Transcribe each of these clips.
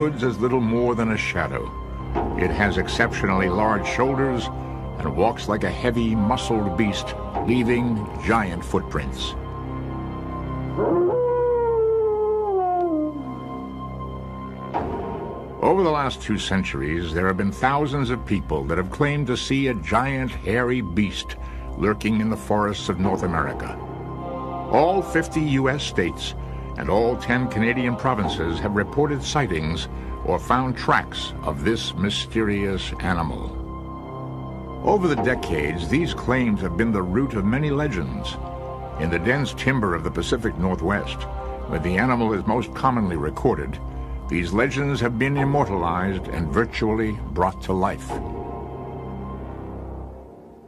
Woods is little more than a shadow. It has exceptionally large shoulders and walks like a heavy, muscled beast, leaving giant footprints. Over the last 2 centuries, there have been thousands of people that have claimed to see a giant, hairy beast lurking in the forests of North America. All 50 U.S. states and all 10 Canadian provinces have reported sightings or found tracks of this mysterious animal. Over the decades, these claims have been the root of many legends. In the dense timber of the Pacific Northwest, where the animal is most commonly recorded, these legends have been immortalized and virtually brought to life.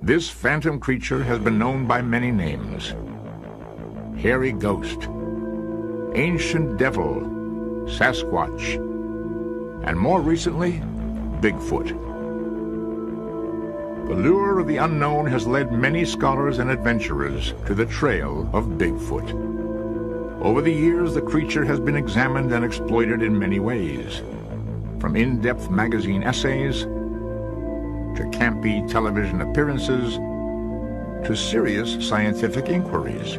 This phantom creature has been known by many names: hairy ghost, ancient devil, Sasquatch, and more recently, Bigfoot. The lure of the unknown has led many scholars and adventurers to the trail of Bigfoot. Over the years, the creature has been examined and exploited in many ways, from in-depth magazine essays, to campy television appearances, to serious scientific inquiries.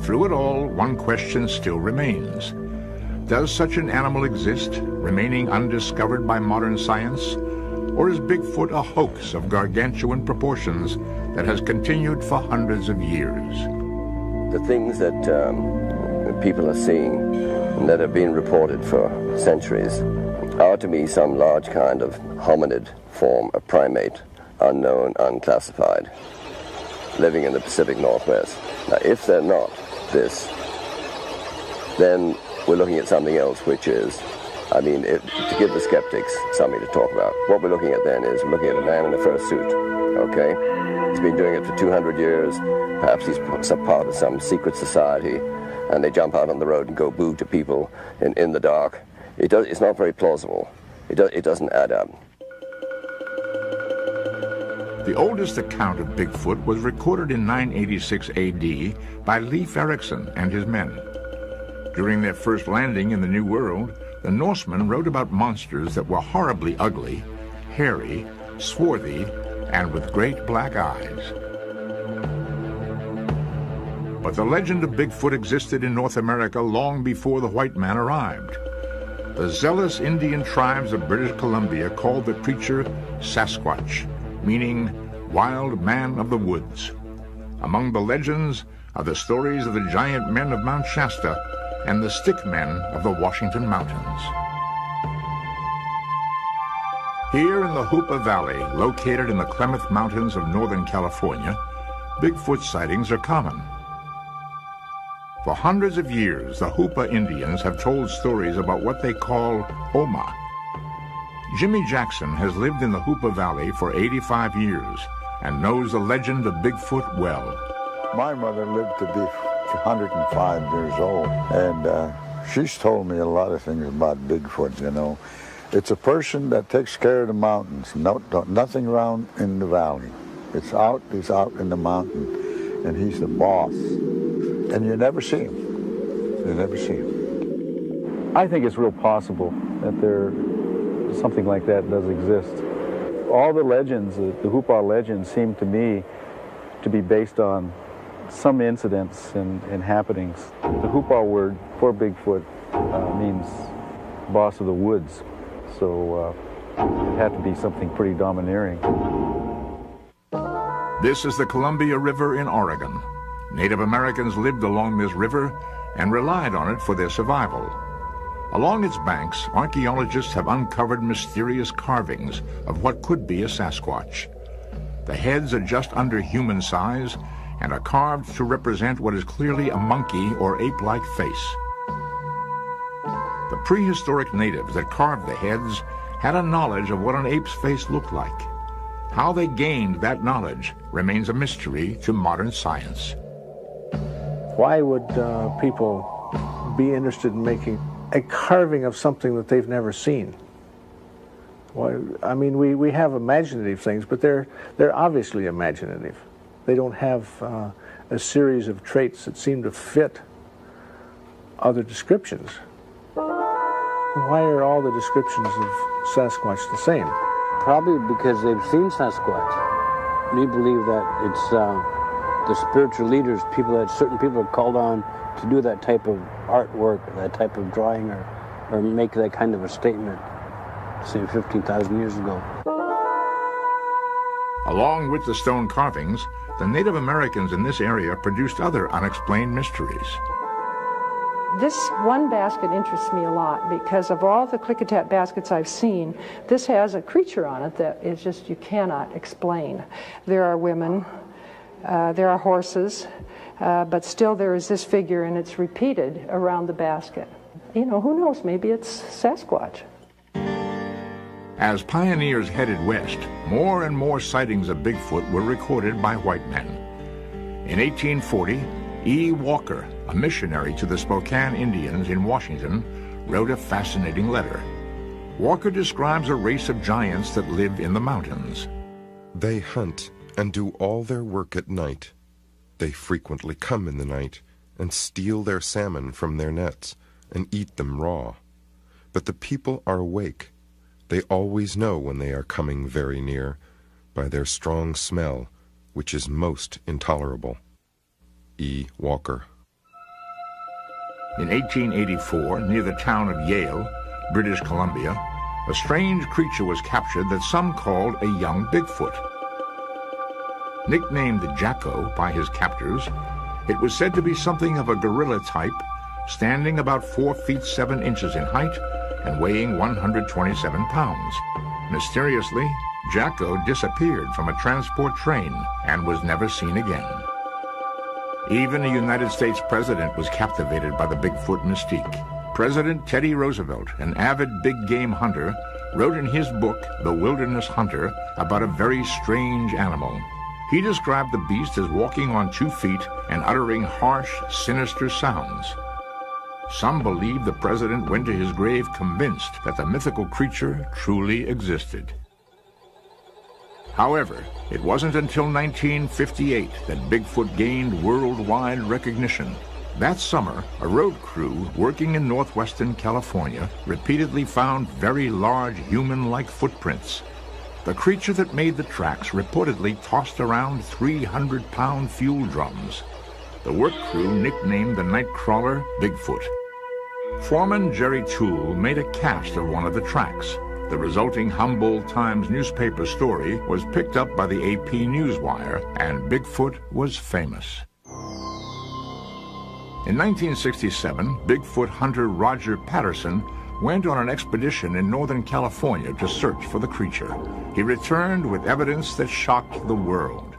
Through it all, one question still remains. Does such an animal exist, remaining undiscovered by modern science? Or is Bigfoot a hoax of gargantuan proportions that has continued for hundreds of years? The things that people are seeing and that have been reported for centuries are to me some large kind of hominid form, a primate, unknown, unclassified, living in the Pacific Northwest. Now, if they're not this, then we're looking at something else, which is, to give the skeptics something to talk about. What we're looking at then is we're looking at a man in a fursuit, okay? He's been doing it for 200 years. Perhaps he's some part of some secret society, and they jump out on the road and go boo to people in the dark. It's not very plausible. It doesn't add up. The oldest account of Bigfoot was recorded in 986 AD by Leif Erikson and his men. During their first landing in the New World, the Norsemen wrote about monsters that were horribly ugly, hairy, swarthy, and with great black eyes. But the legend of Bigfoot existed in North America long before the white man arrived. The zealous Indian tribes of British Columbia called the creature Sasquatch, meaning wild man of the woods. Among the legends are the stories of the giant men of Mount Shasta and the stick men of the Washington Mountains. Here in the Hoopa Valley, located in the Klamath Mountains of Northern California, Bigfoot sightings are common. For hundreds of years, the Hoopa Indians have told stories about what they call Oma. Jimmy Jackson has lived in the Hoopa Valley for 85 years and knows the legend of Bigfoot well. My mother lived to be 105 years old, and she's told me a lot of things about Bigfoot, you know. It's a person that takes care of the mountains, nothing around in the valley. He's out in the mountain, and he's the boss. And you never see him. You never see him. I think it's real possible that something like that does exist. All the legends, the Hoopa legends, seem to me to be based on some incidents and happenings. The Hoopa word for Bigfoot means boss of the woods, so it had to be something pretty domineering. This is the Columbia River in Oregon. Native Americans lived along this river and relied on it for their survival. Along its banks, archaeologists have uncovered mysterious carvings of what could be a Sasquatch. The heads are just under human size and are carved to represent what is clearly a monkey or ape-like face. The prehistoric natives that carved the heads had a knowledge of what an ape's face looked like. How they gained that knowledge remains a mystery to modern science. Why would people be interested in making a carving of something that they've never seen? Well, I mean, we have imaginative things, but they're obviously imaginative. They don't have a series of traits that seem to fit other descriptions. Why are all the descriptions of Sasquatch the same? Probably because they've seen Sasquatch. We believe that it's the spiritual leaders, certain people are called on to do that type of artwork, that type of drawing, or make that kind of a statement, say 15,000 years ago. Along with the stone carvings, the Native Americans in this area produced other unexplained mysteries. This one basket interests me a lot because of all the Klickitat baskets I've seen, this has a creature on it that is just you cannot explain. There are women, there are horses, but still there is this figure and it's repeated around the basket. You know, who knows, maybe it's Sasquatch. As pioneers headed west, more and more sightings of Bigfoot were recorded by white men. In 1840, E. Walker, a missionary to the Spokane Indians in Washington, wrote a fascinating letter. Walker describes a race of giants that live in the mountains. They hunt and do all their work at night. They frequently come in the night and steal their salmon from their nets and eat them raw. But the people are awake. They always know when they are coming very near by their strong smell, which is most intolerable. E. Walker. In 1884, near the town of Yale, British Columbia, a strange creature was captured that some called a young Bigfoot. Nicknamed the Jacko by his captors, it was said to be something of a gorilla type, standing about 4 feet 7 inches in height and weighing 127 pounds. Mysteriously, Jacko disappeared from a transport train and was never seen again. Even a United States president was captivated by the Bigfoot mystique. President Teddy Roosevelt, an avid big game hunter, wrote in his book, The Wilderness Hunter, about a very strange animal. He described the beast as walking on 2 feet and uttering harsh, sinister sounds. Some believe the president went to his grave convinced that the mythical creature truly existed. However, it wasn't until 1958 that Bigfoot gained worldwide recognition. That summer, a road crew working in northwestern California repeatedly found very large human-like footprints. The creature that made the tracks reportedly tossed around 300-pound fuel drums. The work crew nicknamed the nightcrawler Bigfoot. Foreman Jerry Toole made a cast of one of the tracks. The resulting Humboldt Times newspaper story was picked up by the AP Newswire, and Bigfoot was famous. In 1967, Bigfoot hunter Roger Patterson went on an expedition in Northern California to search for the creature. He returned with evidence that shocked the world.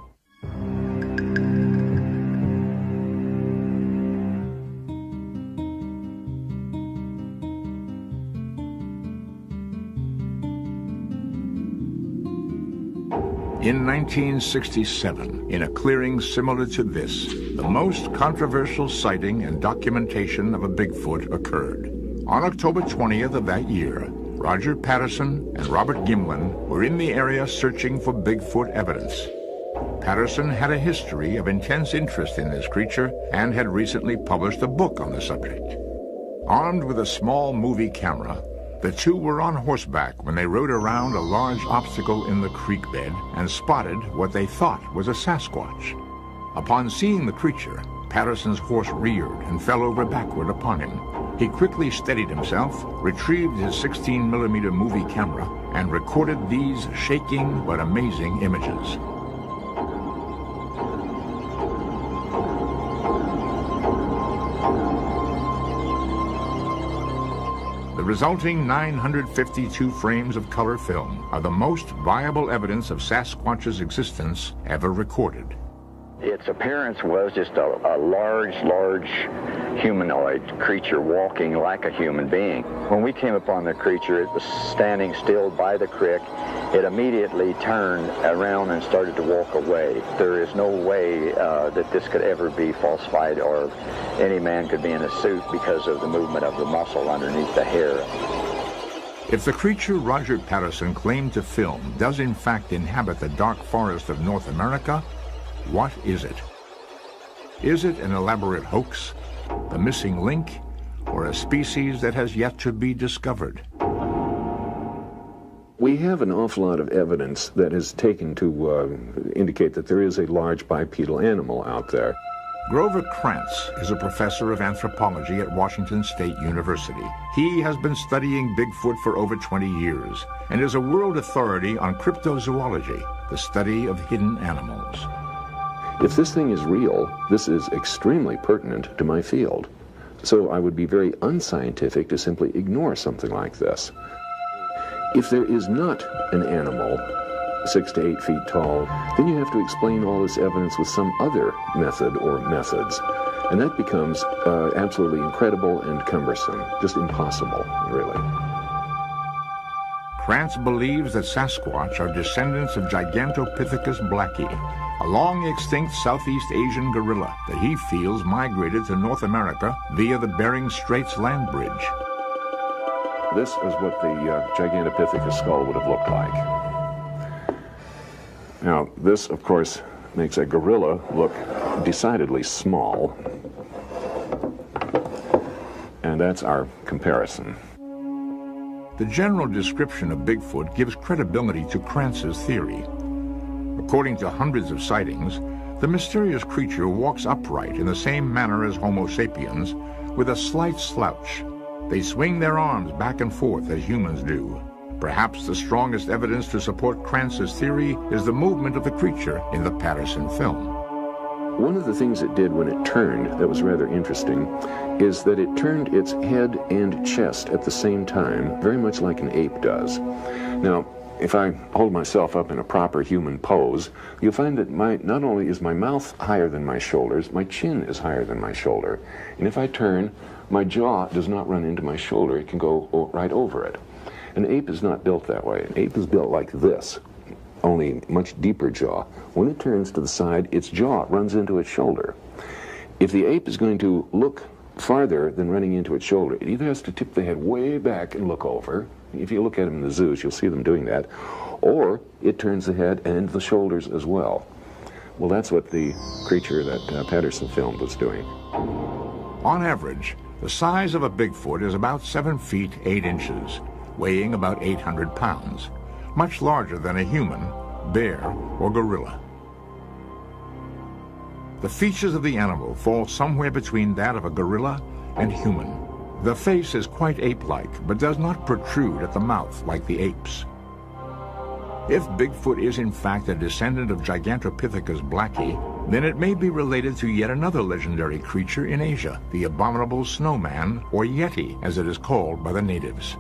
In 1967, in a clearing similar to this, the most controversial sighting and documentation of a Bigfoot occurred. On October 20th of that year, Roger Patterson and Robert Gimlin were in the area searching for Bigfoot evidence. Patterson had a history of intense interest in this creature and had recently published a book on the subject. Armed with a small movie camera, the two were on horseback when they rode around a large obstacle in the creek bed and spotted what they thought was a Sasquatch. Upon seeing the creature, Patterson's horse reared and fell over backward upon him. He quickly steadied himself, retrieved his 16mm movie camera, and recorded these shaking but amazing images. The resulting 952 frames of color film are the most viable evidence of Sasquatch's existence ever recorded. Its appearance was just a large humanoid creature walking like a human being. When we came upon the creature, it was standing still by the creek. It immediately turned around and started to walk away. There is no way that this could ever be falsified or any man could be in a suit because of the movement of the muscle underneath the hair. If the creature Roger Patterson claimed to film does in fact inhabit the dark forest of North America, what is it? Is it an elaborate hoax, the missing link, or a species that has yet to be discovered? We have an awful lot of evidence that is taken to indicate that there is a large bipedal animal out there. Grover Krantz is a professor of anthropology at Washington State University. He has been studying Bigfoot for over 20 years and is a world authority on cryptozoology, the study of hidden animals. If this thing is real, this is extremely pertinent to my field. So I would be very unscientific to simply ignore something like this. If there is not an animal 6 to 8 feet tall, then you have to explain all this evidence with some other method or methods. And that becomes absolutely incredible and cumbersome, just impossible, really. Krantz believes that Sasquatch are descendants of Gigantopithecus blacki, a long-extinct Southeast Asian gorilla that he feels migrated to North America via the Bering Straits land bridge. This is what the Gigantopithecus skull would have looked like. Now, this, of course, makes a gorilla look decidedly small. And that's our comparison. The general description of Bigfoot gives credibility to Krantz's theory. According to hundreds of sightings, the mysterious creature walks upright in the same manner as Homo sapiens, with a slight slouch. They swing their arms back and forth as humans do. Perhaps the strongest evidence to support Krantz's theory is the movement of the creature in the Patterson film. One of the things it did when it turned that was rather interesting is that it turned its head and chest at the same time, very much like an ape does. Now, if I hold myself up in a proper human pose, you'll find that not only is my mouth higher than my shoulders, my chin is higher than my shoulder. And if I turn, my jaw does not run into my shoulder, it can go right over it. An ape is not built that way. An ape is built like this, only much deeper jaw. When it turns to the side, its jaw runs into its shoulder. If the ape is going to look farther than running into its shoulder, it either has to tip the head way back and look over. If you look at them in the zoos, you'll see them doing that. Or it turns the head and the shoulders as well. Well, that's what the creature that Patterson filmed was doing. On average, the size of a Bigfoot is about 7 feet 8 inches, weighing about 800 pounds, much larger than a human, bear, or gorilla. The features of the animal fall somewhere between that of a gorilla and human. The face is quite ape-like, but does not protrude at the mouth like the apes. If Bigfoot is in fact a descendant of Gigantopithecus blacki, then it may be related to yet another legendary creature in Asia, the abominable snowman, or Yeti, as it is called by the natives.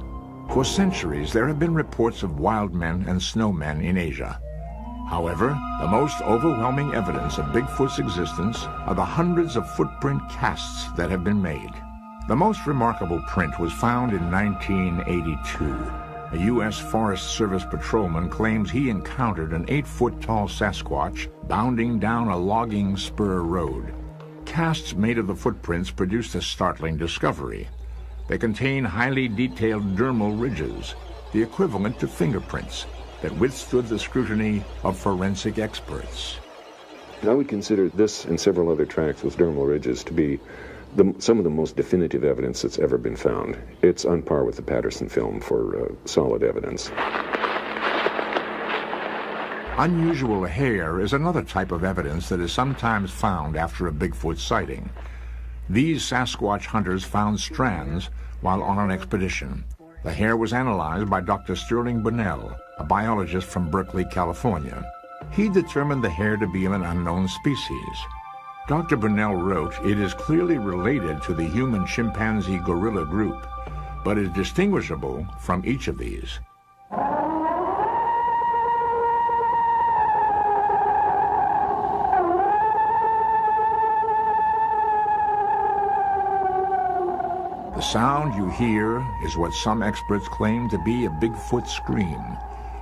For centuries, there have been reports of wild men and snowmen in Asia. However, the most overwhelming evidence of Bigfoot's existence are the hundreds of footprint casts that have been made. The most remarkable print was found in 1982. A U.S. Forest Service patrolman claims he encountered an 8-foot-tall Sasquatch bounding down a logging spur road. Casts made of the footprints produced a startling discovery. They contain highly detailed dermal ridges, the equivalent to fingerprints, that withstood the scrutiny of forensic experts. I would consider this and several other tracks with dermal ridges to be some of the most definitive evidence that's ever been found. It's on par with the Patterson film for solid evidence. Unusual hair is another type of evidence that is sometimes found after a Bigfoot sighting. These Sasquatch hunters found strands while on an expedition. The hair was analyzed by Dr. Sterling Bunnell, a biologist from Berkeley, California. He determined the hair to be of an unknown species. Dr. Bunnell wrote, "It is clearly related to the human chimpanzee gorilla group, but is distinguishable from each of these." The sound you hear is what some experts claim to be a Bigfoot scream,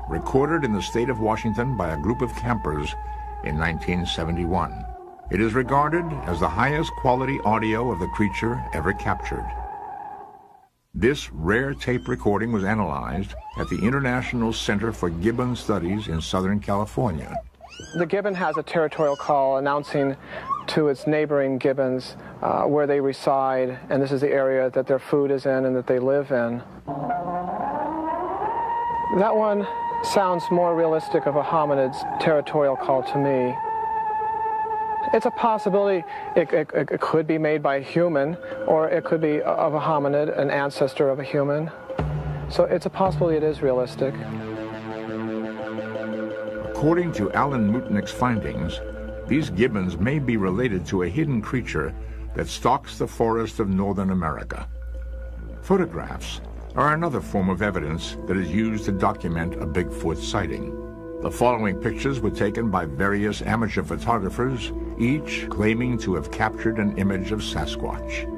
recorded in the state of Washington by a group of campers in 1971. It is regarded as the highest quality audio of the creature ever captured. This rare tape recording was analyzed at the International Center for Gibbon Studies in Southern California. The gibbon has a territorial call announcing to its neighboring gibbons where they reside, and this is the area that their food is in and that they live in. That one sounds more realistic of a hominid's territorial call to me. It's a possibility it could be made by a human, or it could be of a hominid, an ancestor of a human. So it's a possibility it is realistic. According to Alan Mutnick's findings, these gibbons may be related to a hidden creature that stalks the forests of Northern America. Photographs are another form of evidence that is used to document a Bigfoot sighting. The following pictures were taken by various amateur photographers, each claiming to have captured an image of Sasquatch.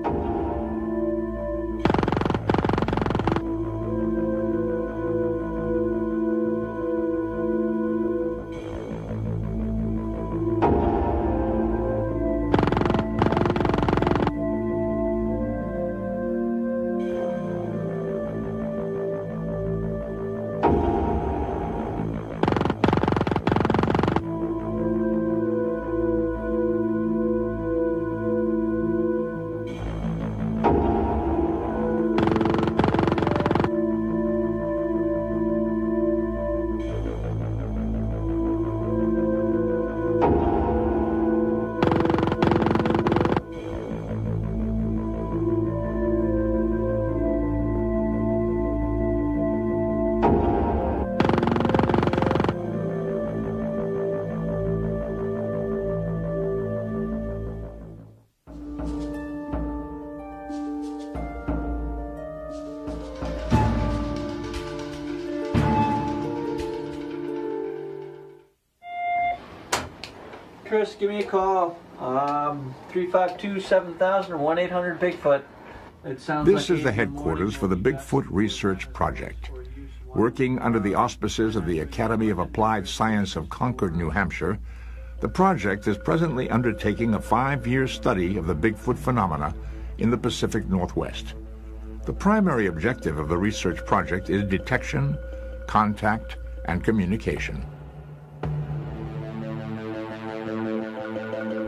Chris, give me a call. 352-7000 or 1-800-BIGFOOT. This is the headquarters for the Bigfoot Research Project. Working under the auspices of the Academy of Applied Science of Concord, New Hampshire, the project is presently undertaking a 5-year study of the Bigfoot phenomena in the Pacific Northwest. The primary objective of the research project is detection, contact, and communication.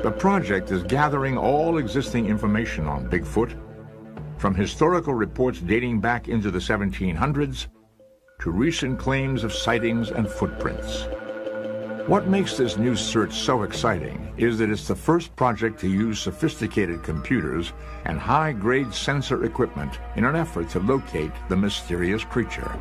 The project is gathering all existing information on Bigfoot, from historical reports dating back into the 1700s to recent claims of sightings and footprints. What makes this new search so exciting is that it's the first project to use sophisticated computers and high-grade sensor equipment in an effort to locate the mysterious creature.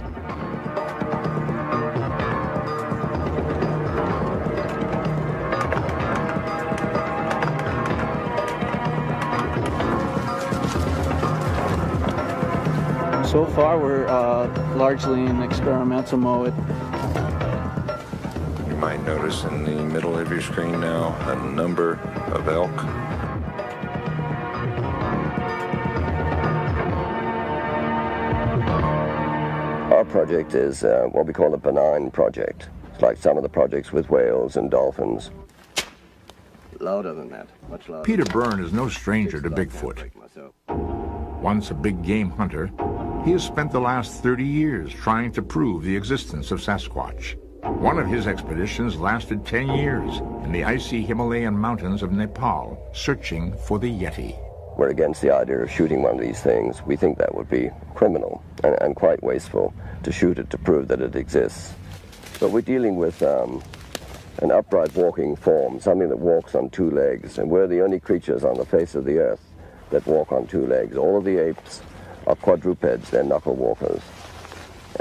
So far, we're largely in experimental mode. You might notice in the middle of your screen now a number of elk. Our project is what we call a benign project. It's like some of the projects with whales and dolphins. Louder than that, much louder. Peter Byrne is no stranger to Bigfoot. Once a big game hunter, he has spent the last 30 years trying to prove the existence of Sasquatch. One of his expeditions lasted 10 years in the icy Himalayan mountains of Nepal, searching for the Yeti. We're against the idea of shooting one of these things. We think that would be criminal and quite wasteful to shoot it to prove that it exists. But we're dealing with an upright walking form, something that walks on 2 legs, and we're the only creatures on the face of the earth that walk on 2 legs. All of the apes are quadrupeds, they're knuckle walkers.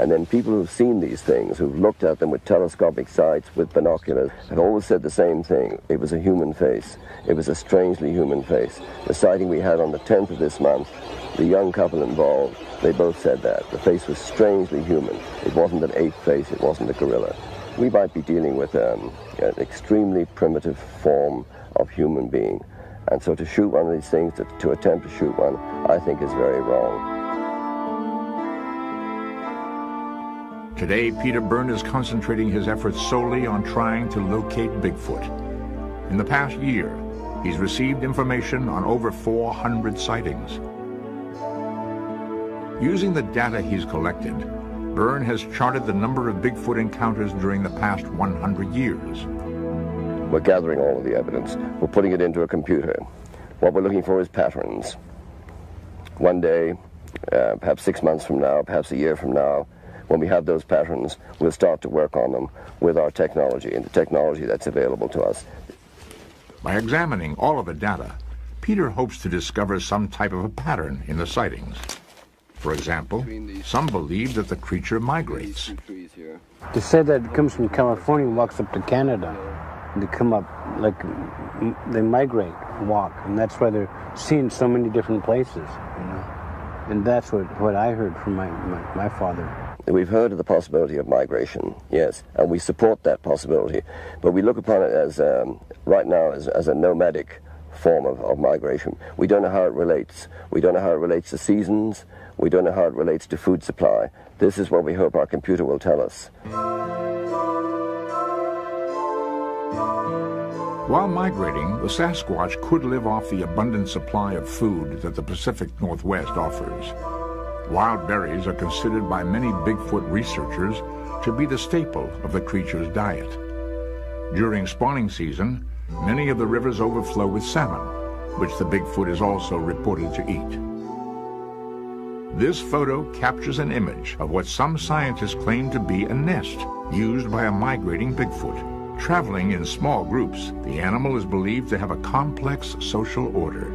And then people who've seen these things, who've looked at them with telescopic sights, with binoculars, have always said the same thing. It was a human face. It was a strangely human face. The sighting we had on the 10th of this month, the young couple involved, they both said that. The face was strangely human. It wasn't an ape face, it wasn't a gorilla. We might be dealing with an extremely primitive form of human being. And so to shoot one of these things, to attempt to shoot one, I think is very wrong. Today, Peter Byrne is concentrating his efforts solely on trying to locate Bigfoot. In the past year, he's received information on over 400 sightings. Using the data he's collected, Byrne has charted the number of Bigfoot encounters during the past 100 years. We're gathering all of the evidence. We're putting it into a computer. What we're looking for is patterns. One day, perhaps 6 months from now, perhaps a year from now, when we have those patterns, we'll start to work on them with our technology and the technology that's available to us. By examining all of the data, Peter hopes to discover some type of a pattern in the sightings. For example, some believe that the creature migrates. They said that it comes from California and walks up to Canada. They come up, like, they migrate, walk, and that's why they're seen so many different places, you know. And that's what I heard from my father. We've heard of the possibility of migration, yes, and we support that possibility. But we look upon it as, right now, as a nomadic form of migration. We don't know how it relates. We don't know how it relates to seasons. We don't know how it relates to food supply. This is what we hope our computer will tell us. While migrating, the Sasquatch could live off the abundant supply of food that the Pacific Northwest offers. Wild berries are considered by many Bigfoot researchers to be the staple of the creature's diet. During spawning season, many of the rivers overflow with salmon, which the Bigfoot is also reported to eat. This photo captures an image of what some scientists claim to be a nest used by a migrating Bigfoot. Traveling in small groups, the animal is believed to have a complex social order.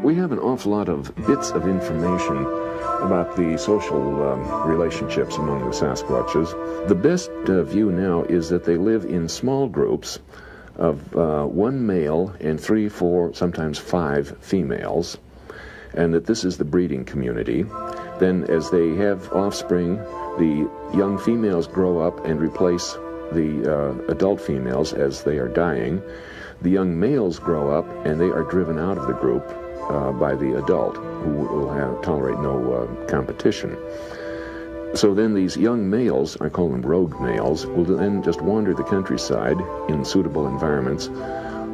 We have an awful lot of bits of information about the social relationships among the Sasquatches. The best view now is that they live in small groups of one male and 3, 4, sometimes 5 females, and that this is the breeding community. Then as they have offspring, the young females grow up and replace the adult females as they are dying. The young males grow up and they are driven out of the group by the adult, who will tolerate no competition. So then these young males, I call them rogue males, will then just wander the countryside in suitable environments,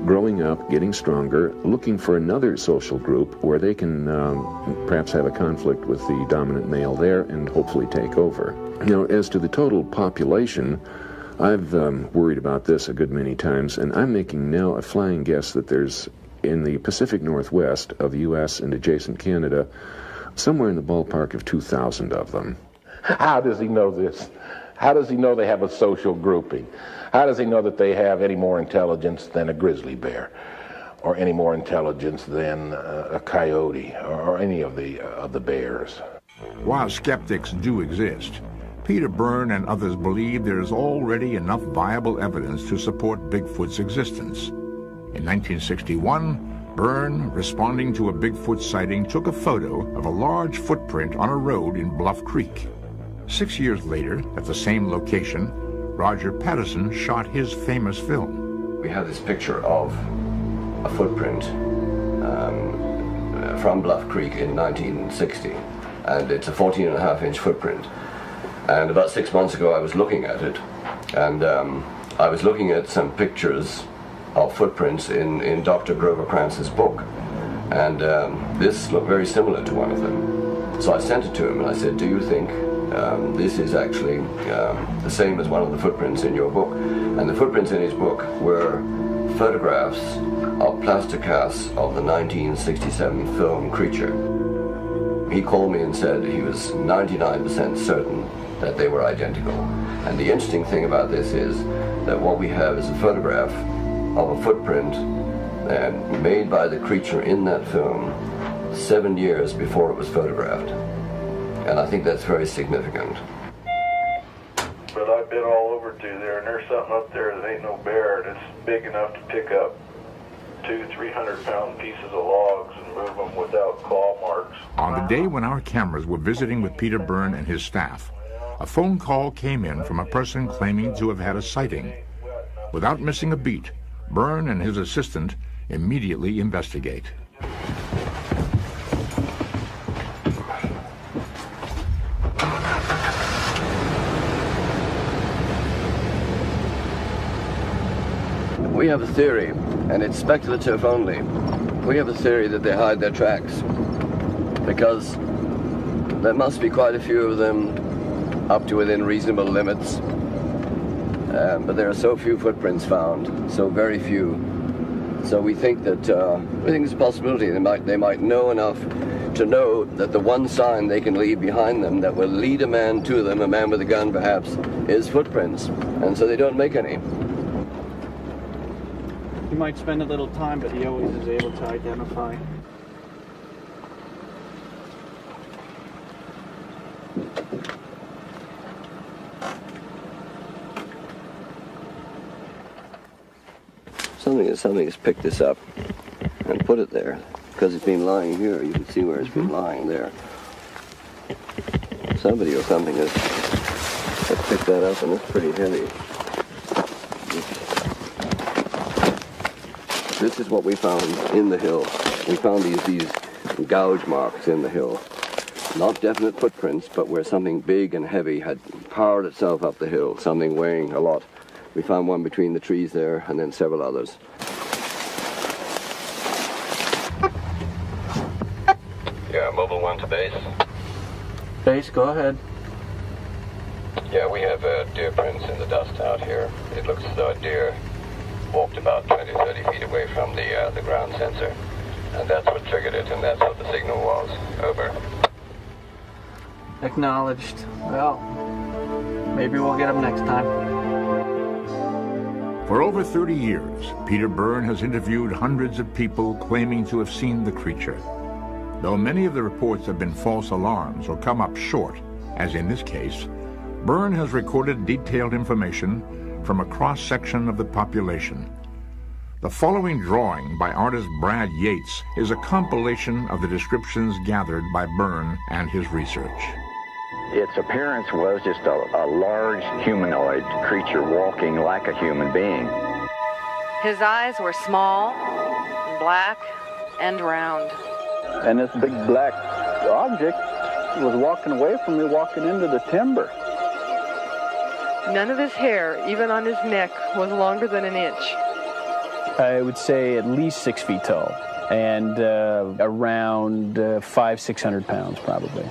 growing up, getting stronger, looking for another social group where they can perhaps have a conflict with the dominant male there and hopefully take over. Now, as to the total population, I've worried about this a good many times, and I'm making now a flying guess that there's, in the Pacific Northwest of the U.S. and adjacent Canada, somewhere in the ballpark of 2,000 of them. How does he know this? How does he know they have a social grouping? How does he know that they have any more intelligence than a grizzly bear, or any more intelligence than a coyote, or any of the bears? While skeptics do exist, Peter Byrne and others believe there is already enough viable evidence to support Bigfoot's existence. In 1961, Byrne, responding to a Bigfoot sighting, took a photo of a large footprint on a road in Bluff Creek. 6 years later, at the same location, Roger Patterson shot his famous film. We have this picture of a footprint from Bluff Creek in 1960, and it's a 14.5-inch footprint. And about 6 months ago I was looking at it, and I was looking at some pictures of footprints in Dr. Grover Kranz's book, and this looked very similar to one of them. So I sent it to him and I said, do you think this is actually the same as one of the footprints in your book? And the footprints in his book were photographs of plaster casts of the 1967 film Creature. He called me and said he was 99% certain that they were identical. And the interesting thing about this is that what we have is a photograph of a footprint made by the creature in that film 7 years before it was photographed. And I think that's very significant. But I've been all over through there, and there's something up there that ain't no bear that's big enough to pick up 200-300-pound pieces of logs and move them without claw marks. On the day when our cameras were visiting with Peter Byrne and his staff, a phone call came in from a person claiming to have had a sighting. Without missing a beat, Byrne and his assistant immediately investigate. We have a theory, and it's speculative only. We have a theory that they hide their tracks, because there must be quite a few of them up to within reasonable limits. but there are so few footprints found, so very few. So we think that it's a possibility they might know enough to know that the one sign they can leave behind them that will lead a man to them, a man with a gun perhaps, is footprints, and so they don't make any. He might spend a little time, but he always is able to identify. Something has picked this up and put it there, because it's been lying here. You can see where it's been lying there. Somebody or something has picked that up, and it's pretty heavy. This is what we found in the hill. We found these gouge marks in the hill. Not definite footprints, but where something big and heavy had powered itself up the hill, something weighing a lot. We found one between the trees there, and then several others. Yeah, Mobile 1 to base. Base, go ahead. Yeah, we have deer prints in the dust out here. It looks as though a deer walked about 20, 30 feet away from the ground sensor. And that's what triggered it, and that's what the signal was. Over. Acknowledged. Well, maybe we'll get him next time. For over 30 years, Peter Byrne has interviewed hundreds of people claiming to have seen the creature. Though many of the reports have been false alarms or come up short, as in this case, Byrne has recorded detailed information from a cross-section of the population. The following drawing by artist Brad Yates is a compilation of the descriptions gathered by Byrne and his research. Its appearance was just a large humanoid creature walking like a human being. His eyes were small, black, and round. And this big black object was walking away from me, walking into the timber. None of his hair, even on his neck, was longer than an inch. I would say at least 6 feet tall and around 500-600 pounds probably.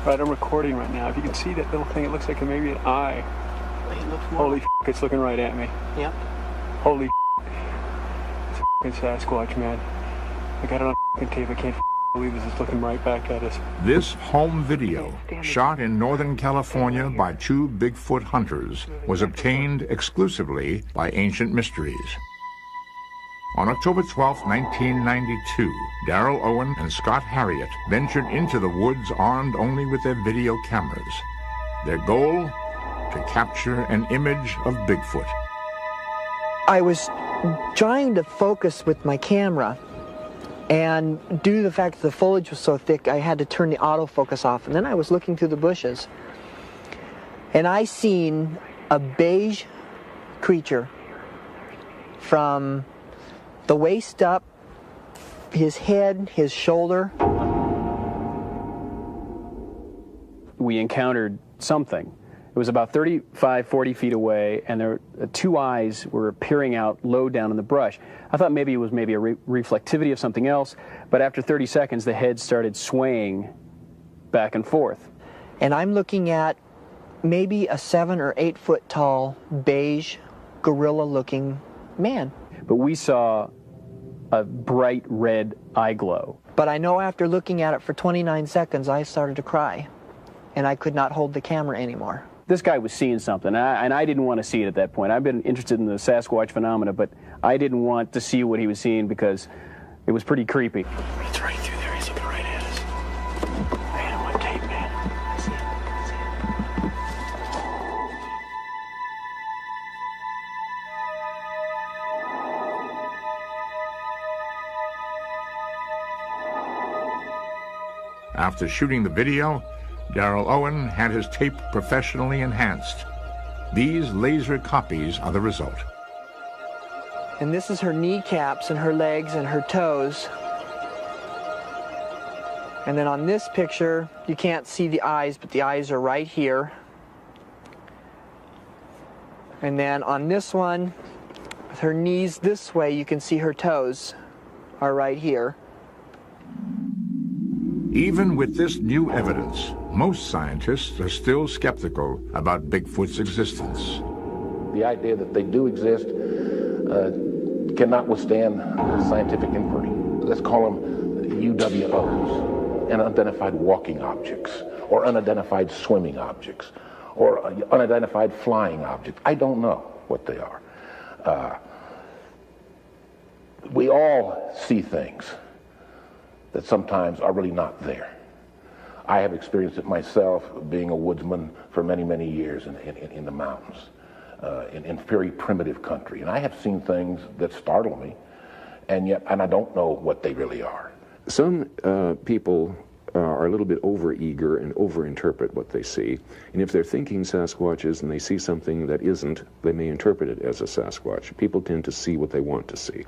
Right, I'm recording right now. If you can see that little thing, it looks like maybe an eye. Holy f***, it's looking right at me. Yep. Holy f***, it's a Sasquatch, man. I got it on f***ing tape. I can't believe this is looking right back at us. This home video, shot in Northern California by 2 Bigfoot hunters, was obtained exclusively by Ancient Mysteries. On October 12, 1992, Darrell Owen and Scott Harriet ventured into the woods armed only with their video cameras. Their goal? To capture an image of Bigfoot. I was trying to focus with my camera, and due to the fact that the foliage was so thick, I had to turn the autofocus off. And then I was looking through the bushes, and I seen a beige creature from the waist up, his head, his shoulder. We encountered something. It was about 35, 40 feet away, and there 2 eyes were peering out low down in the brush. I thought maybe it was a reflectivity of something else, but after 30 seconds, the head started swaying back and forth. And I'm looking at maybe a 7 or 8 foot tall, beige, gorilla-looking man. But we saw a bright red eye glow. But I know after looking at it for 29 seconds, I started to cry, and I could not hold the camera anymore. This guy was seeing something, and I didn't want to see it at that point. I've been interested in the Sasquatch phenomena, but I didn't want to see what he was seeing because it was pretty creepy. It's right through there. He's looking right at us. I had him on tape, man. I see it. After shooting the video, Darrell Owen had his tape professionally enhanced. These laser copies are the result. And this is her kneecaps and her legs and her toes. And then on this picture, you can't see the eyes, but the eyes are right here. And then on this one, with her knees this way, you can see her toes are right here. Even with this new evidence, most scientists are still skeptical about Bigfoot's existence. The idea that they do exist cannot withstand scientific inquiry. Let's call them UWOs, unidentified walking objects, or unidentified swimming objects, or unidentified flying objects. I don't know what they are. We all see things that sometimes are really not there. I have experienced it myself, being a woodsman for many, many years in the mountains, in very primitive country. And I have seen things that startle me, and I don't know what they really are. Some people are a little bit over-eager and over-interpret what they see. And if they're thinking Sasquatches and they see something that isn't, they may interpret it as a Sasquatch. People tend to see what they want to see.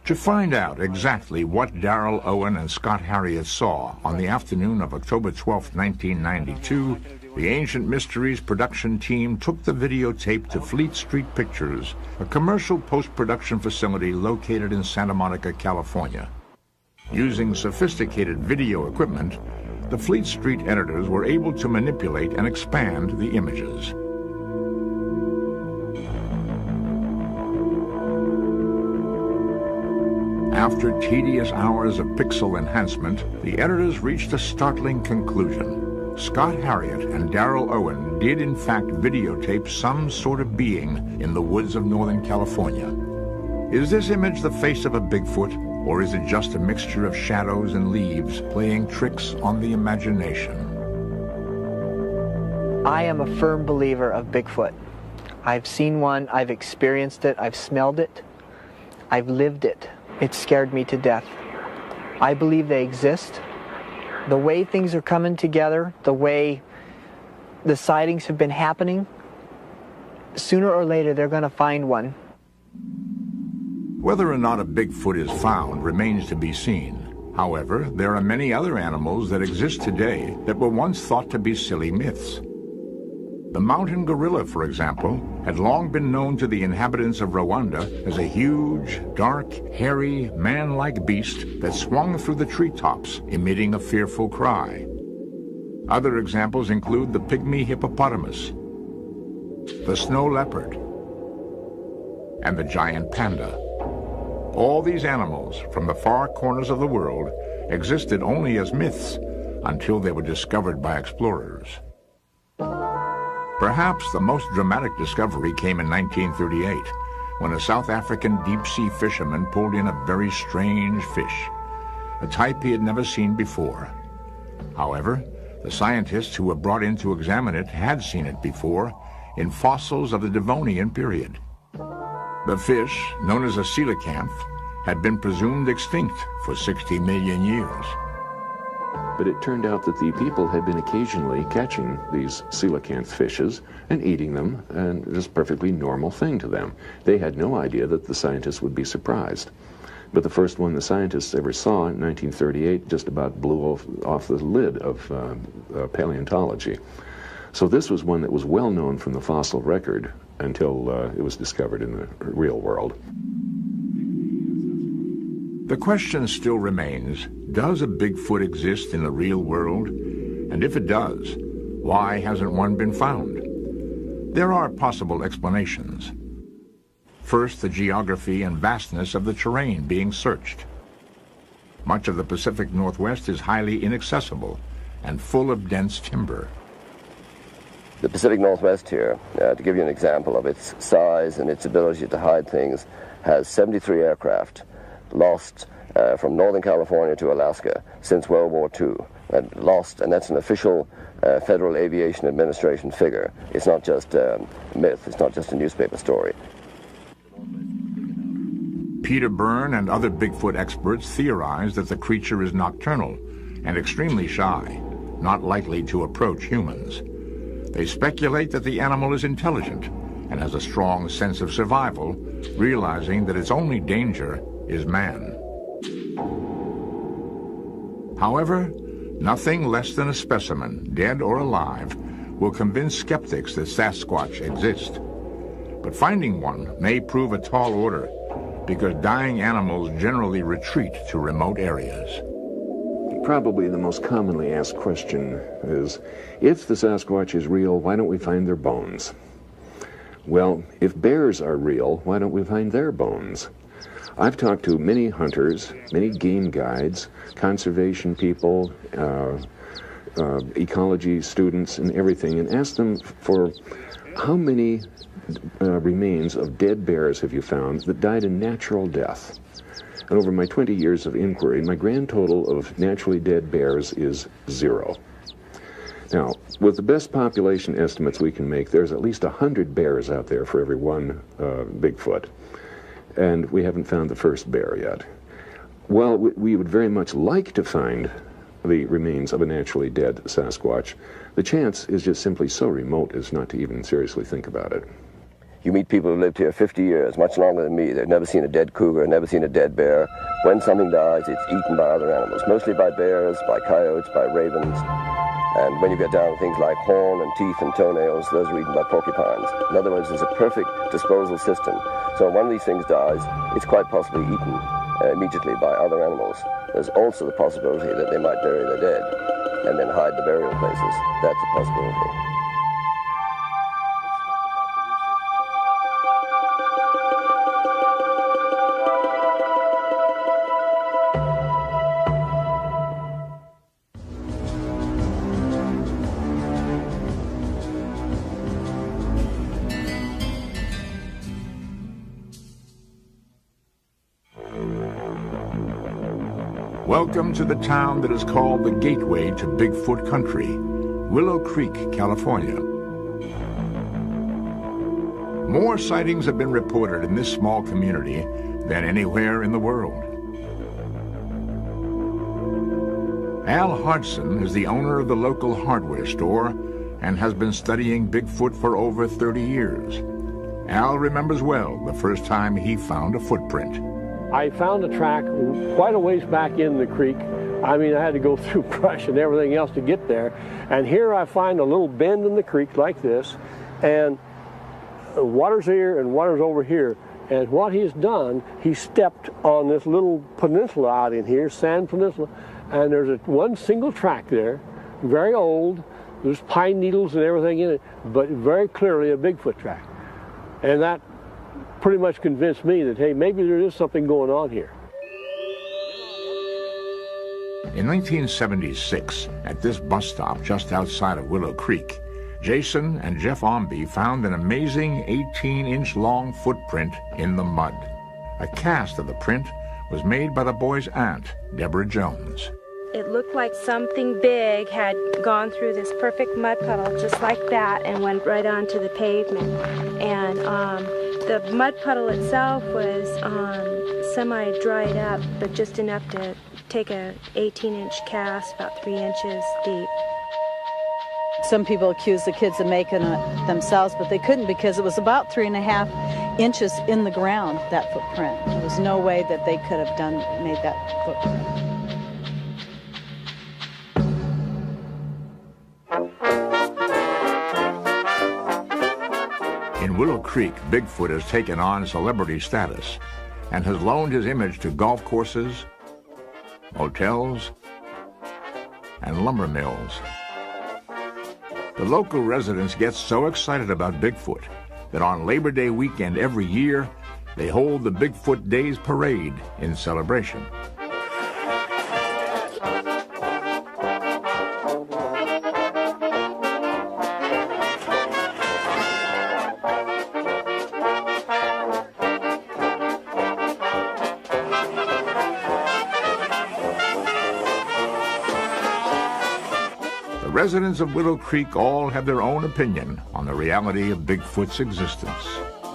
To find out exactly what Darrell Owen and Scott Harriet saw on the afternoon of October 12, 1992, the Ancient Mysteries production team took the videotape to Fleet Street Pictures, a commercial post-production facility located in Santa Monica, California. Using sophisticated video equipment, the Fleet Street editors were able to manipulate and expand the images. After tedious hours of pixel enhancement, the editors reached a startling conclusion. Scott Harriet and Darrell Owen did in fact videotape some sort of being in the woods of Northern California. Is this image the face of a Bigfoot, or is it just a mixture of shadows and leaves playing tricks on the imagination? I am a firm believer of Bigfoot. I've seen one, I've experienced it, I've smelled it, I've lived it. It scared me to death. I believe they exist. The way things are coming together, the way the sightings have been happening, sooner or later they're going to find one. Whether or not a Bigfoot is found remains to be seen. However, there are many other animals that exist today that were once thought to be silly myths. The mountain gorilla, for example, had long been known to the inhabitants of Rwanda as a huge, dark, hairy, man-like beast that swung through the treetops, emitting a fearful cry. Other examples include the pygmy hippopotamus, the snow leopard, and the giant panda. All these animals, from the far corners of the world, existed only as myths until they were discovered by explorers. Perhaps the most dramatic discovery came in 1938, when a South African deep-sea fisherman pulled in a very strange fish, a type he had never seen before. However, the scientists who were brought in to examine it had seen it before in fossils of the Devonian period. The fish, known as a coelacanth, had been presumed extinct for 60 million years. But it turned out that the people had been occasionally catching these coelacanth fishes and eating them, and it was a perfectly normal thing to them. They had no idea that the scientists would be surprised. But the first one the scientists ever saw in 1938 just about blew off the lid of paleontology. So this was one that was well known from the fossil record until it was discovered in the real world. The question still remains, does a Bigfoot exist in the real world? And if it does, why hasn't one been found? There are possible explanations. First, the geography and vastness of the terrain being searched. Much of the Pacific Northwest is highly inaccessible and full of dense timber. The Pacific Northwest here, to give you an example of its size and its ability to hide things, has 73 aircraft lost from Northern California to Alaska since World War II. Lost, and that's an official Federal Aviation Administration figure. It's not just a myth, it's not just a newspaper story. Peter Byrne and other Bigfoot experts theorize that the creature is nocturnal and extremely shy, not likely to approach humans. They speculate that the animal is intelligent and has a strong sense of survival, realizing that its only danger is man. However, Nothing less than a specimen, dead or alive, will convince skeptics that Sasquatch exist. But finding one may prove a tall order, because dying animals generally retreat to remote areas. Probably the most commonly asked question is, if the Sasquatch is real, why don't we find their bones? Well, if bears are real, why don't we find their bones? I've talked to many hunters, many game guides, conservation people, ecology students and everything, and asked them for how many remains of dead bears have you found that died a natural death? And over my 20 years of inquiry, my grand total of naturally dead bears is 0. Now, with the best population estimates we can make, there's at least 100 bears out there for every one Bigfoot. And we haven't found the first bear yet. While we would very much like to find the remains of a naturally dead Sasquatch, the chance is just simply so remote as not to even seriously think about it. You meet people who lived here 50 years, much longer than me. They've never seen a dead cougar, never seen a dead bear. When something dies, it's eaten by other animals, mostly by bears, by coyotes, by ravens. And when you get down to things like horn and teeth and toenails, those are eaten by porcupines. In other words, there's a perfect disposal system. So when one of these things dies, it's quite possibly eaten immediately by other animals. There's also the possibility that they might bury their dead and then hide the burial places. That's a possibility. Welcome to the town that is called the gateway to Bigfoot country, Willow Creek, California. More sightings have been reported in this small community than anywhere in the world. Al Hodgson is the owner of the local hardware store and has been studying Bigfoot for over 30 years. Al remembers well the first time he found a footprint. I found a track quite a ways back in the creek. I mean, I had to go through brush and everything else to get there. And here I find a little bend in the creek like this, and water's here and water's over here. And what he's done, he stepped on this little peninsula out in here, sand peninsula, and there's one single track there, very old. There's pine needles and everything in it, but very clearly a Bigfoot track. And that pretty much convinced me that, hey, maybe there is something going on here. In 1976, at this bus stop just outside of Willow Creek, Jason and Jeff Omby found an amazing 18-inch long footprint in the mud. A cast of the print was made by the boy's aunt, Deborah Jones. It looked like something big had gone through this perfect mud puddle just like that and went right onto the pavement. And the mud puddle itself was semi-dried up, but just enough to take a 18-inch cast, about 3 inches deep. Some people accuse the kids of making it themselves, but they couldn't because it was about 3.5 inches in the ground, that footprint. There was no way that they could have made that footprint. In Willow Creek, Bigfoot has taken on celebrity status and has loaned his image to golf courses, hotels, and lumber mills. The local residents get so excited about Bigfoot that on Labor Day weekend every year, they hold the Bigfoot Days Parade in celebration. Residents of Willow Creek all have their own opinion on the reality of Bigfoot's existence.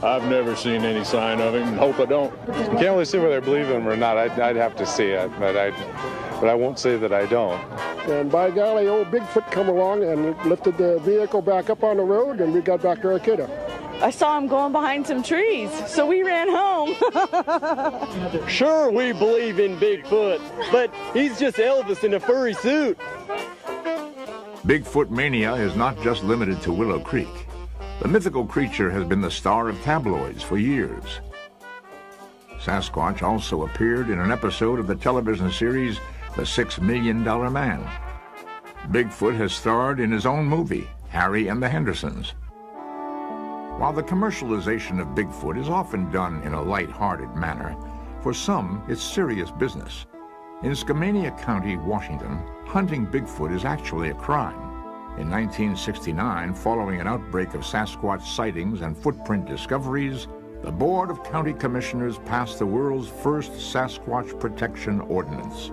I've never seen any sign of him and hope I don't. You can't really see whether I believe him or not. I'd have to see it, but I won't say that I don't. And by golly, old Bigfoot come along and lifted the vehicle back up on the road, and we got back to Arcata. I saw him going behind some trees, so we ran home. Sure, we believe in Bigfoot, but he's just Elvis in a furry suit. Bigfoot mania is not just limited to Willow Creek. The mythical creature has been the star of tabloids for years. Sasquatch also appeared in an episode of the television series The $6 Million Man. Bigfoot has starred in his own movie, Harry and the Hendersons. While the commercialization of Bigfoot is often done in a light-hearted manner, for some it's serious business. In Skamania County, Washington, hunting Bigfoot is actually a crime. In 1969, following an outbreak of Sasquatch sightings and footprint discoveries, the Board of County Commissioners passed the world's first Sasquatch Protection Ordinance.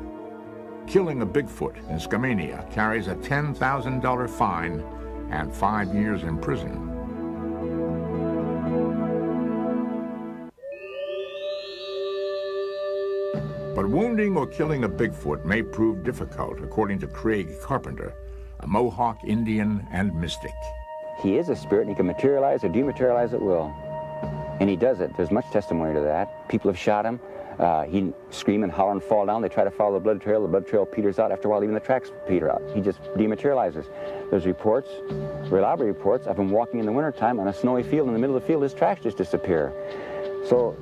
Killing a Bigfoot in Skamania carries a $10,000 fine and 5 years in prison. But wounding or killing a Bigfoot may prove difficult, according to Craig Carpenter, a Mohawk Indian and mystic. He is a spirit, and he can materialize or dematerialize at will. And he does it. There's much testimony to that. People have shot him. He'd scream and holler and fall down. They try to follow the blood trail peters out. After a while, even the tracks peter out. He just dematerializes. There's reports, reliable reports, of him walking in the wintertime on a snowy field. In the middle of the field, his tracks just disappear. So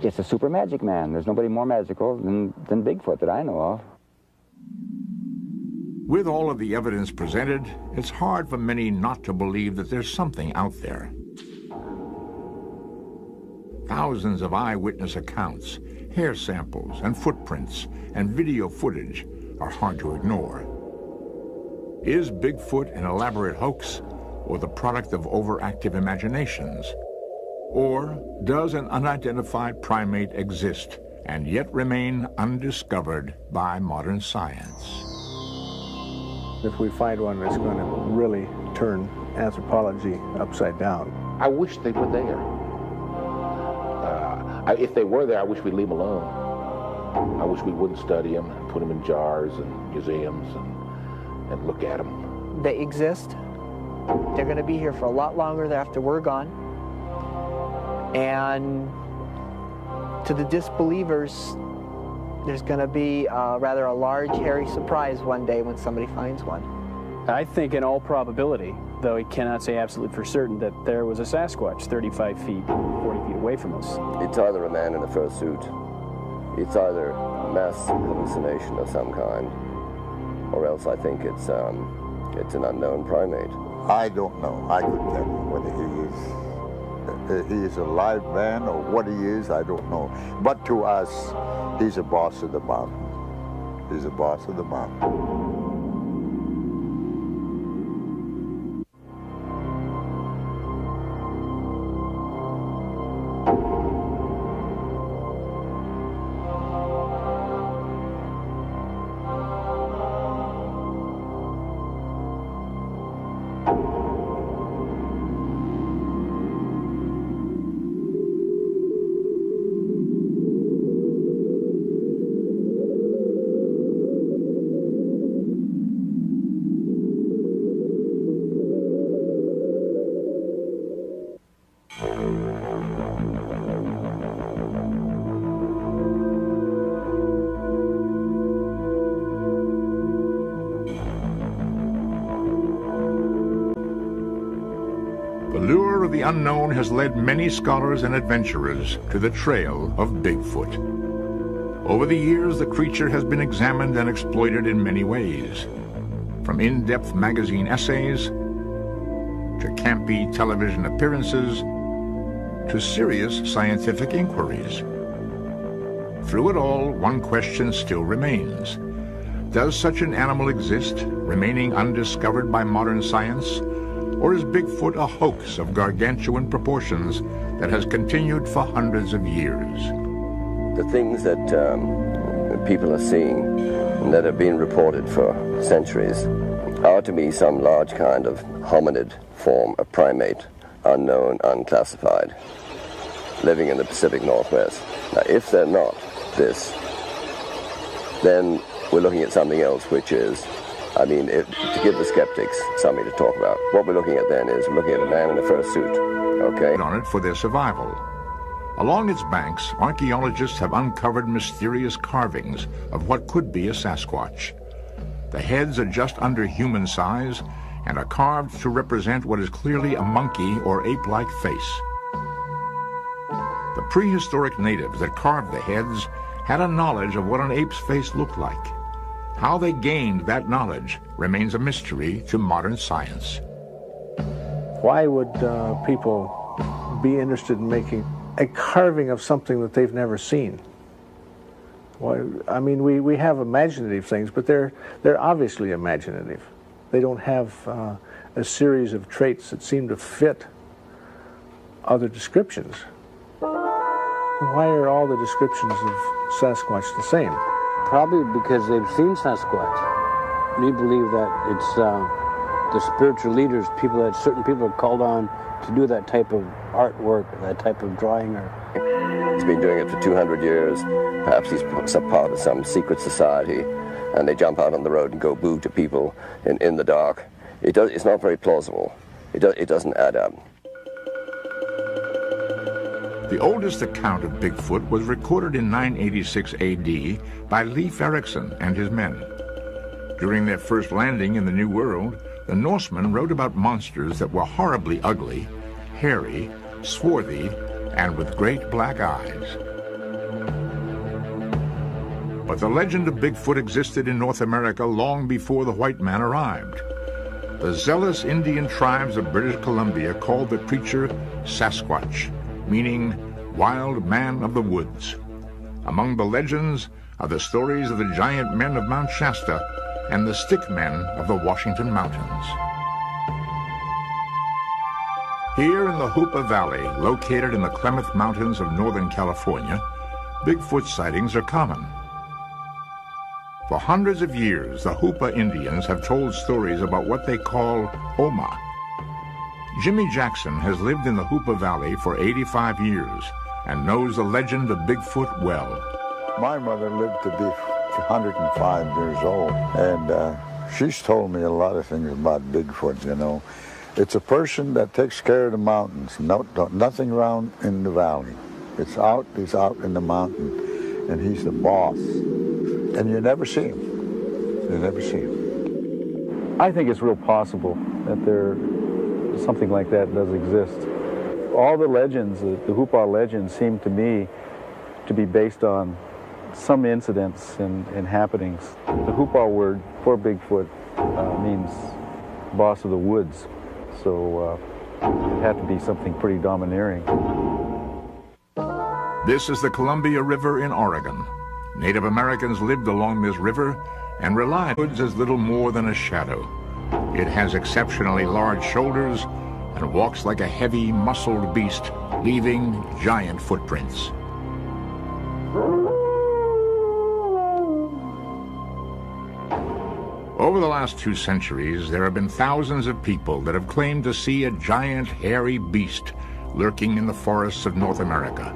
it's a super magic man. There's nobody more magical than Bigfoot that I know of. With all of the evidence presented, it's hard for many not to believe that there's something out there. Thousands of eyewitness accounts, hair samples, and footprints, and video footage are hard to ignore. Is Bigfoot an elaborate hoax, or the product of overactive imaginations? Or does an unidentified primate exist and yet remain undiscovered by modern science? If we find one that's going to really turn anthropology upside down. I wish they were there. If they were there, I wish we'd leave them alone. I wish we wouldn't study them and put them in jars and museums and look at them. They exist. They're going to be here for a lot longer after we're gone. And to the disbelievers, there's going to be rather a large, hairy surprise one day when somebody finds one. I think in all probability, though he cannot say absolutely for certain, that there was a Sasquatch 35 feet, 40 feet away from us. It's either a man in a fursuit, it's either mass hallucination of some kind, or else I think it's an unknown primate. I don't know. I couldn't tell you whether he is a live man or what he is, I don't know. But to us, he's a boss of the mountain. He's a boss of the mountain. The lure of the unknown has led many scholars and adventurers to the trail of Bigfoot. Over the years, the creature has been examined and exploited in many ways, from in-depth magazine essays to campy television appearances to serious scientific inquiries. Through it all, one question still remains. Does such an animal exist, remaining undiscovered by modern science? Or is Bigfoot a hoax of gargantuan proportions that has continued for hundreds of years? The things that people are seeing and that have been reported for centuries are to me some large kind of hominid form of primate, unknown, unclassified, living in the Pacific Northwest. Now, if they're not this, then we're looking at something else, which is, to give the skeptics something to talk about, what we're looking at then is we're looking at a man in a fursuit Okay. On it for their survival. Along its banks, archaeologists have uncovered mysterious carvings of what could be a Sasquatch. The heads are just under human size and are carved to represent what is clearly a monkey or ape-like face. The prehistoric natives that carved the heads had a knowledge of what an ape's face looked like. How they gained that knowledge remains a mystery to modern science. Why would people be interested in making a carving of something that they've never seen? Why, I mean, we have imaginative things, but they're obviously imaginative. They don't have a series of traits that seem to fit other descriptions. Why are all the descriptions of Sasquatch the same? Probably because they've seen Sasquatch. We believe that it's the spiritual leaders, certain people are called on to do that type of artwork, that type of drawing. He's been doing it for 200 years. Perhaps he's part of some secret society, and they jump out on the road and go boo to people in the dark. It's not very plausible. It doesn't add up. The oldest account of Bigfoot was recorded in 986 AD by Leif Erikson and his men. During their first landing in the New World, the Norsemen wrote about monsters that were horribly ugly, hairy, swarthy, and with great black eyes. But the legend of Bigfoot existed in North America long before the white man arrived. The zealous Indian tribes of British Columbia called the creature Sasquatch, meaning wild man of the woods. Among the legends are the stories of the giant men of Mount Shasta and the stick men of the Washington Mountains. Here in the Hoopa Valley, located in the Klamath Mountains of Northern California, Bigfoot sightings are common. For hundreds of years, the Hoopa Indians have told stories about what they call Oma. Jimmy Jackson has lived in the Hoopa Valley for 85 years and knows the legend of Bigfoot well. My mother lived to be 105 years old, and she's told me a lot of things about Bigfoot, you know. It's a person that takes care of the mountains, nothing around in the valley. He's out in the mountain, and he's the boss. And you never see him. You never see him. I think it's real possible that something like that does exist. All the legends, the Hoopa legends, seem to me to be based on some incidents and happenings. The Hoopa word for Bigfoot means boss of the woods, so it had to be something pretty domineering. This is the Columbia River in Oregon. Native Americans lived along this river and relied on woods as little more than a shadow. It has exceptionally large shoulders and walks like a heavy, muscled beast, leaving giant footprints. Over the last 2 centuries, there have been thousands of people that have claimed to see a giant, hairy beast lurking in the forests of North America.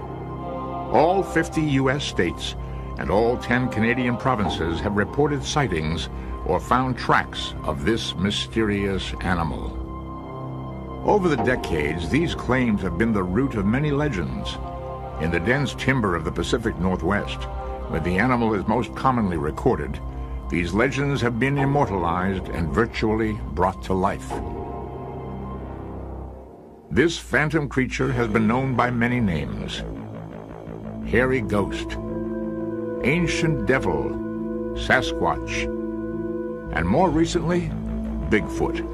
All 50 U.S. states and all 10 Canadian provinces have reported sightings or found tracks of this mysterious animal. Over the decades, these claims have been the root of many legends. In the dense timber of the Pacific Northwest, where the animal is most commonly recorded, these legends have been immortalized and virtually brought to life. This phantom creature has been known by many names: Hairy Ghost, Ancient Devil, Sasquatch, and more recently, Bigfoot.